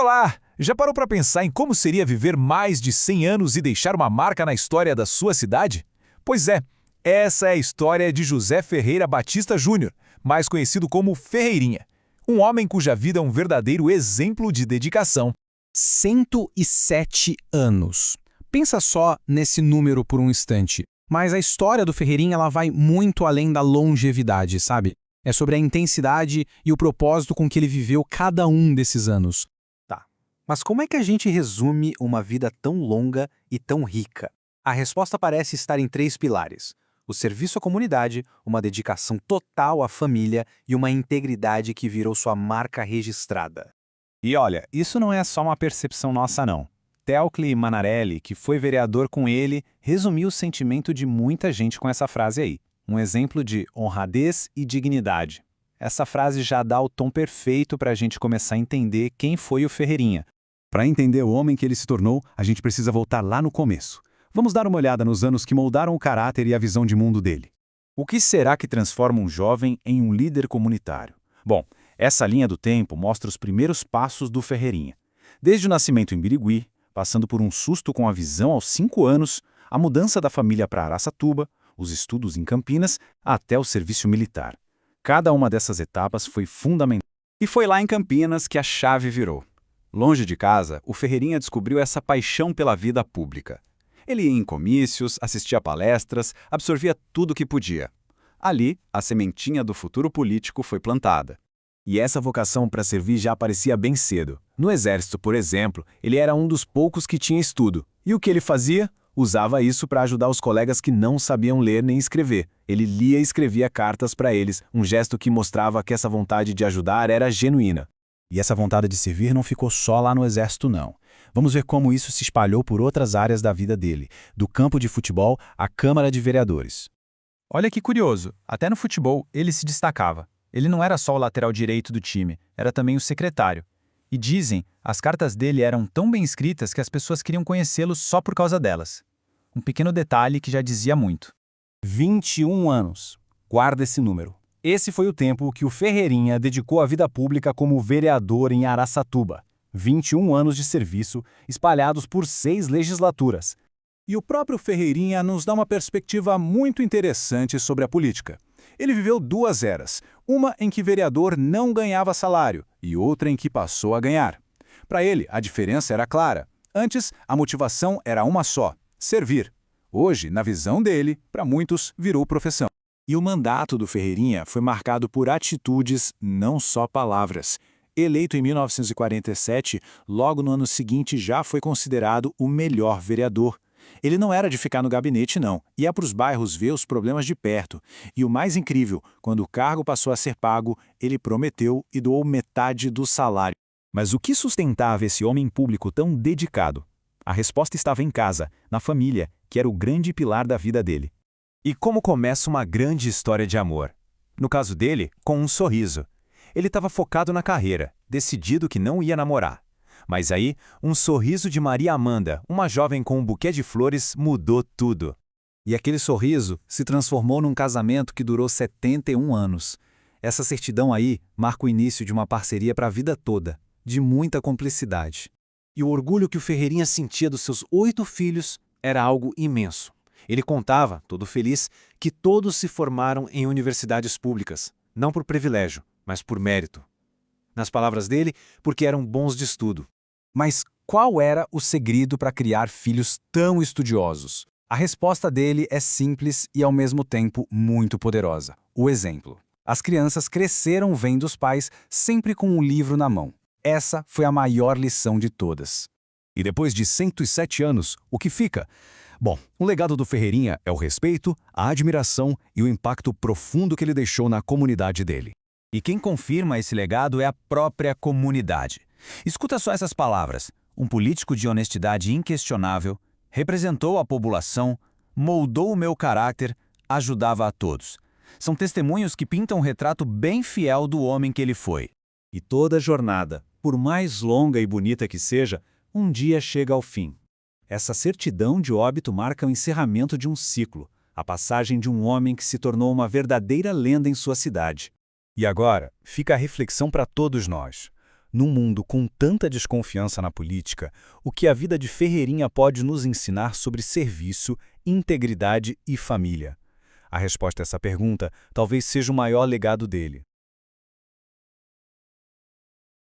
Olá! Já parou para pensar em como seria viver mais de 100 anos e deixar uma marca na história da sua cidade? Pois é, essa é a história de José Ferreira Batista Júnior, mais conhecido como Ferreirinha. Um homem cuja vida é um verdadeiro exemplo de dedicação. 107 anos. Pensa só nesse número por um instante. Mas a história do Ferreirinha ela vai muito além da longevidade, sabe? É sobre a intensidade e o propósito com que ele viveu cada um desses anos. Mas como é que a gente resume uma vida tão longa e tão rica? A resposta parece estar em 3 pilares: o serviço à comunidade, uma dedicação total à família e uma integridade que virou sua marca registrada. E olha, isso não é só uma percepção nossa não. Teocli Manarelli, que foi vereador com ele, resumiu o sentimento de muita gente com essa frase aí. Um exemplo de honradez e dignidade. Essa frase já dá o tom perfeito para a gente começar a entender quem foi o Ferreirinha. Para entender o homem que ele se tornou, a gente precisa voltar lá no começo. Vamos dar uma olhada nos anos que moldaram o caráter e a visão de mundo dele. O que será que transforma um jovem em um líder comunitário? Bom, essa linha do tempo mostra os primeiros passos do Ferreirinha. Desde o nascimento em Birigui, passando por um susto com a visão aos 5 anos, a mudança da família para Araçatuba, os estudos em Campinas, até o serviço militar. Cada uma dessas etapas foi fundamental. E foi lá em Campinas que a chave virou. Longe de casa, o Ferreirinha descobriu essa paixão pela vida pública. Ele ia em comícios, assistia palestras, absorvia tudo o que podia. Ali, a sementinha do futuro político foi plantada. E essa vocação para servir já aparecia bem cedo. No Exército, por exemplo, ele era um dos poucos que tinha estudo. E o que ele fazia? Usava isso para ajudar os colegas que não sabiam ler nem escrever. Ele lia e escrevia cartas para eles, um gesto que mostrava que essa vontade de ajudar era genuína. E essa vontade de servir não ficou só lá no Exército, não. Vamos ver como isso se espalhou por outras áreas da vida dele, do campo de futebol à Câmara de Vereadores. Olha que curioso, até no futebol ele se destacava. Ele não era só o lateral direito do time, era também o secretário. E dizem, as cartas dele eram tão bem escritas que as pessoas queriam conhecê-lo só por causa delas. Um pequeno detalhe que já dizia muito. 21 anos. Guarda esse número. Esse foi o tempo que o Ferreirinha dedicou à vida pública como vereador em Araçatuba. 21 anos de serviço, espalhados por 6 legislaturas. E o próprio Ferreirinha nos dá uma perspectiva muito interessante sobre a política. Ele viveu 2 eras, uma em que vereador não ganhava salário e outra em que passou a ganhar. Para ele, a diferença era clara. Antes, a motivação era uma só: servir. Hoje, na visão dele, para muitos, virou profissão. E o mandato do Ferreirinha foi marcado por atitudes, não só palavras. Eleito em 1947, logo no ano seguinte já foi considerado o melhor vereador. Ele não era de ficar no gabinete, não. Ia para os bairros ver os problemas de perto. E o mais incrível, quando o cargo passou a ser pago, ele prometeu e doou metade do salário. Mas o que sustentava esse homem público tão dedicado? A resposta estava em casa, na família, que era o grande pilar da vida dele. E como começa uma grande história de amor? No caso dele, com um sorriso. Ele estava focado na carreira, decidido que não ia namorar. Mas aí, um sorriso de Maria Amanda, uma jovem com um buquê de flores, mudou tudo. E aquele sorriso se transformou num casamento que durou 71 anos. Essa certidão aí marca o início de uma parceria para a vida toda, de muita cumplicidade. E o orgulho que o Ferreirinha sentia dos seus 8 filhos era algo imenso. Ele contava, todo feliz, que todos se formaram em universidades públicas, não por privilégio, mas por mérito. Nas palavras dele, porque eram bons de estudo. Mas qual era o segredo para criar filhos tão estudiosos? A resposta dele é simples e, ao mesmo tempo, muito poderosa: o exemplo. As crianças cresceram vendo os pais sempre com um livro na mão. Essa foi a maior lição de todas. E depois de 107 anos, o que fica? Bom, o legado do Ferreirinha é o respeito, a admiração e o impacto profundo que ele deixou na comunidade dele. E quem confirma esse legado é a própria comunidade. Escuta só essas palavras: um político de honestidade inquestionável, representou a população, moldou o meu caráter, ajudava a todos. São testemunhos que pintam um retrato bem fiel do homem que ele foi. E toda jornada, por mais longa e bonita que seja, um dia chega ao fim. Essa certidão de óbito marca o encerramento de um ciclo, a passagem de um homem que se tornou uma verdadeira lenda em sua cidade. E agora, fica a reflexão para todos nós. Num mundo com tanta desconfiança na política, o que a vida de Ferreirinha pode nos ensinar sobre serviço, integridade e família? A resposta a essa pergunta talvez seja o maior legado dele.